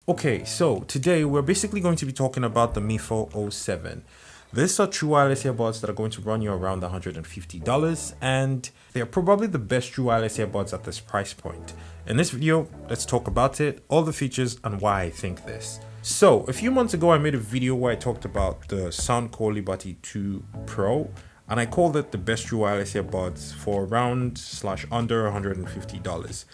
Okay, so today we're basically going to be talking about the Mifo 07. These are true wireless earbuds that are going to run you around $150, and they're probably the best true wireless earbuds at this price point. In this video, let's talk about it, all the features, and why I think this. So, a few months ago I made a video where I talked about the Soundcore Liberty 2 Pro, and I called it the best true wireless earbuds for around/under $150.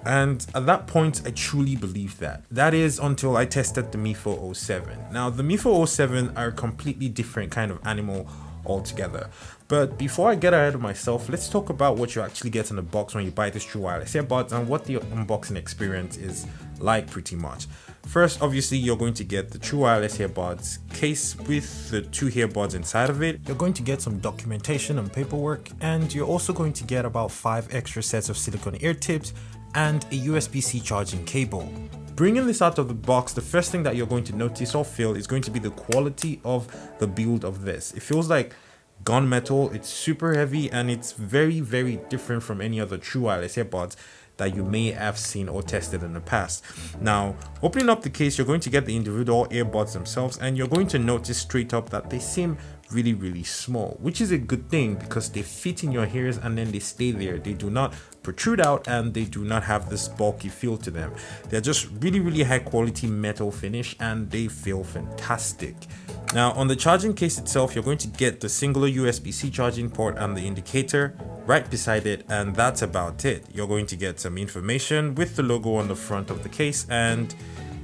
And at that point, I truly believed that. That is until I tested the Mifo 07. Now, the Mifo 07 are a completely different kind of animal altogether. But before I get ahead of myself, let's talk about what you actually get in the box when you buy this true wireless earbuds and what the unboxing experience is like pretty much. First, obviously, you're going to get the true wireless earbuds case with the two earbuds inside of it. You're going to get some documentation and paperwork, and you're also going to get about 5 extra sets of silicone ear tips and a USB-C charging cable. Bringing this out of the box, the first thing that you're going to notice or feel is going to be the quality of the build of this. It feels like gunmetal, it's super heavy, and it's very, very different from any other true wireless earbuds that you may have seen or tested in the past. Now, opening up the case, you're going to get the individual earbuds themselves, and you're going to notice straight up that they seem really, really small, which is a good thing because they fit in your ears and then they stay there. They do not protrude out and they do not have this bulky feel to them. They're just really, really high quality metal finish and they feel fantastic. Now, on the charging case itself, you're going to get the singular USB-C charging port and the indicator right beside it, and that's about it. You're going to get some information with the logo on the front of the case, and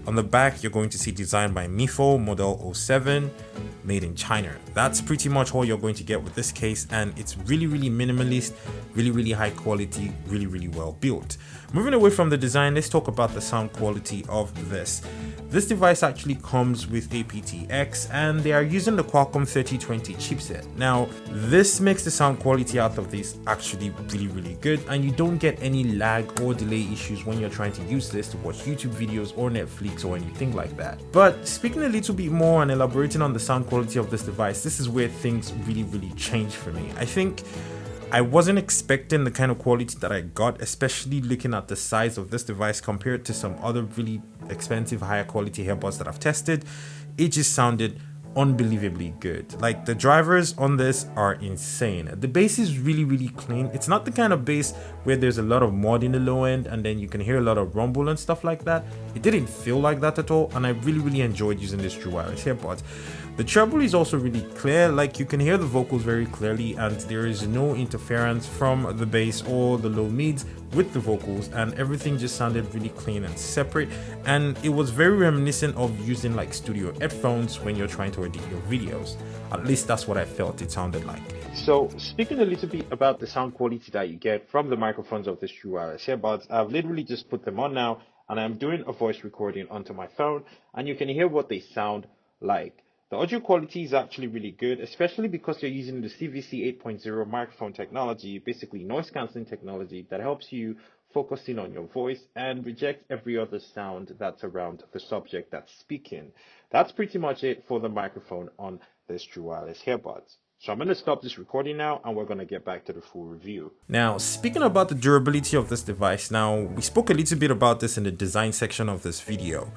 on the back, you're going to see designed by Mifo, model 07, made in China. That's pretty much all you're going to get with this case, and it's really, really minimalist, really, really high quality, really, really well built. Moving away from the design, let's talk about the sound quality of this. This device actually comes with aptX, and they are using the Qualcomm 3020 chipset. Now, this makes the sound quality out of this actually really, really good, and you don't get any lag or delay issues when you're trying to use this to watch YouTube videos or Netflix or anything like that. But speaking a little bit more and elaborating on the sound quality of this device, this is where things really, really change for me. I think I wasn't expecting the kind of quality that I got, especially looking at the size of this device compared to some other really expensive, higher quality earbuds that I've tested. It just sounded unbelievably good. Like, the drivers on this are insane. The bass is really, really clean. It's not the kind of bass where there's a lot of mod in the low end and then you can hear a lot of rumble and stuff like that. It didn't feel like that at all, and I really, really enjoyed using this true wireless earbuds. The treble is also really clear, like you can hear the vocals very clearly, and there is no interference from the bass or the low mids with the vocals, and everything just sounded really clean and separate, and it was very reminiscent of using like studio headphones when you're trying to edit your videos. At least that's what I felt it sounded like. So, speaking a little bit about the sound quality that you get from the microphones of this true wireless earbuds, I've literally just put them on now, and I'm doing a voice recording onto my phone, and you can hear what they sound like. The audio quality is actually really good, especially because you're using the CVC 8.0 microphone technology, basically noise cancelling technology that helps you focus in on your voice and reject every other sound that's around the subject that's speaking. That's pretty much it for the microphone on this true wireless earbuds. So I'm going to stop this recording now and we're going to get back to the full review. Now, speaking about the durability of this device, now we spoke a little bit about this in the design section of this video.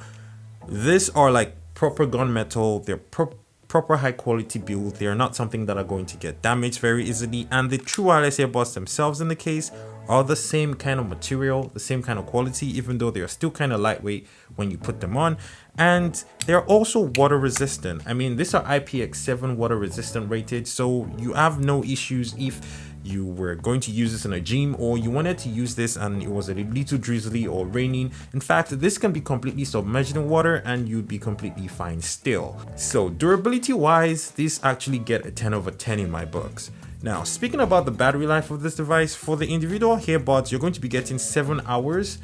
These are like proper gunmetal, they're proper high quality build, they're not something that are going to get damaged very easily, and the true wireless earbuds themselves in the case are the same kind of material, the same kind of quality, even though they're still kind of lightweight when you put them on, and they're also water resistant. I mean, these are IPX7 water resistant rated, so you have no issues if you were going to use this in a gym or you wanted to use this and it was a little drizzly or raining. In fact, this can be completely submerged in water and you'd be completely fine still. So durability wise, these actually get a 10 over 10 in my books. Now, speaking about the battery life of this device, for the individual earbuds, you're going to be getting 7 hours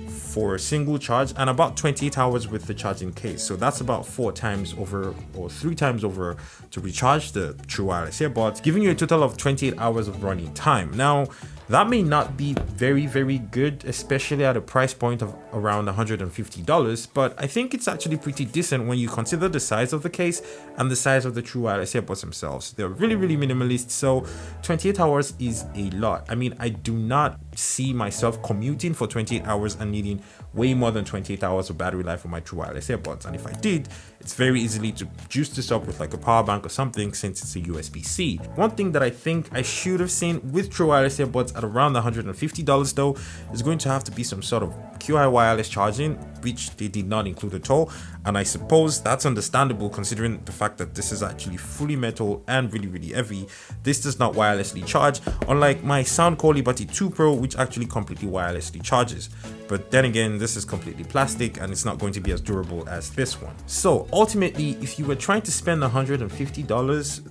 for a single charge and about 28 hours with the charging case. So that's about 4 times over or 3 times over to recharge the true wireless earbuds, giving you a total of 28 hours of running time. Now, that may not be very, very good, especially at a price point of around $150, but I think it's actually pretty decent when you consider the size of the case and the size of the true wireless earbuds themselves. They're really, really minimalist, so 28 hours is a lot. I mean, I do not see myself commuting for 28 hours and needing way more than 28 hours of battery life for my true wireless earbuds. And if I did, it's very easily to juice this up with like a power bank or something, since it's a USB-C. One thing that I think I should have seen with true wireless earbuds at around $150 though is going to have to be some sort of QI wireless charging, which they did not include at all. And I suppose that's understandable considering the fact that this is actually fully metal and really heavy. This does not wirelessly charge, unlike my Soundcore Liberty 2 Pro, which actually completely wirelessly charges. But then again, this is completely plastic and it's not going to be as durable as this one. So ultimately, if you were trying to spend $150,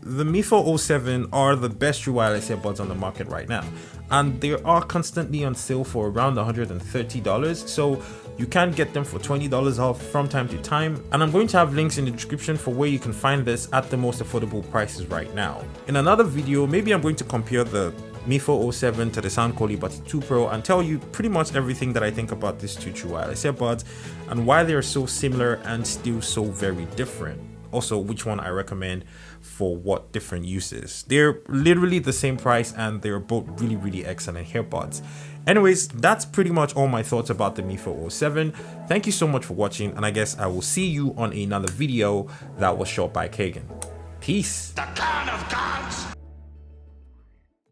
the Mifo 07 are the best true wireless earbuds on the market right now. And they are constantly on sale for around $130, so you can get them for $20 off from time to time. And I'm going to have links in the description for where you can find this at the most affordable prices right now. In another video, maybe I'm going to compare the Mifo 07 to the Soundcore Liberty 2 Pro and tell you pretty much everything that I think about these two true wireless earbuds and why they are so similar and still so very different. Also, which one I recommend for what different uses. They're literally the same price and they're both really excellent earbuds. Anyways, that's pretty much all my thoughts about the Mifo 07. Thank you so much for watching, and I guess I will see you on another video that was shot by Kagan. Peace. The God of gods.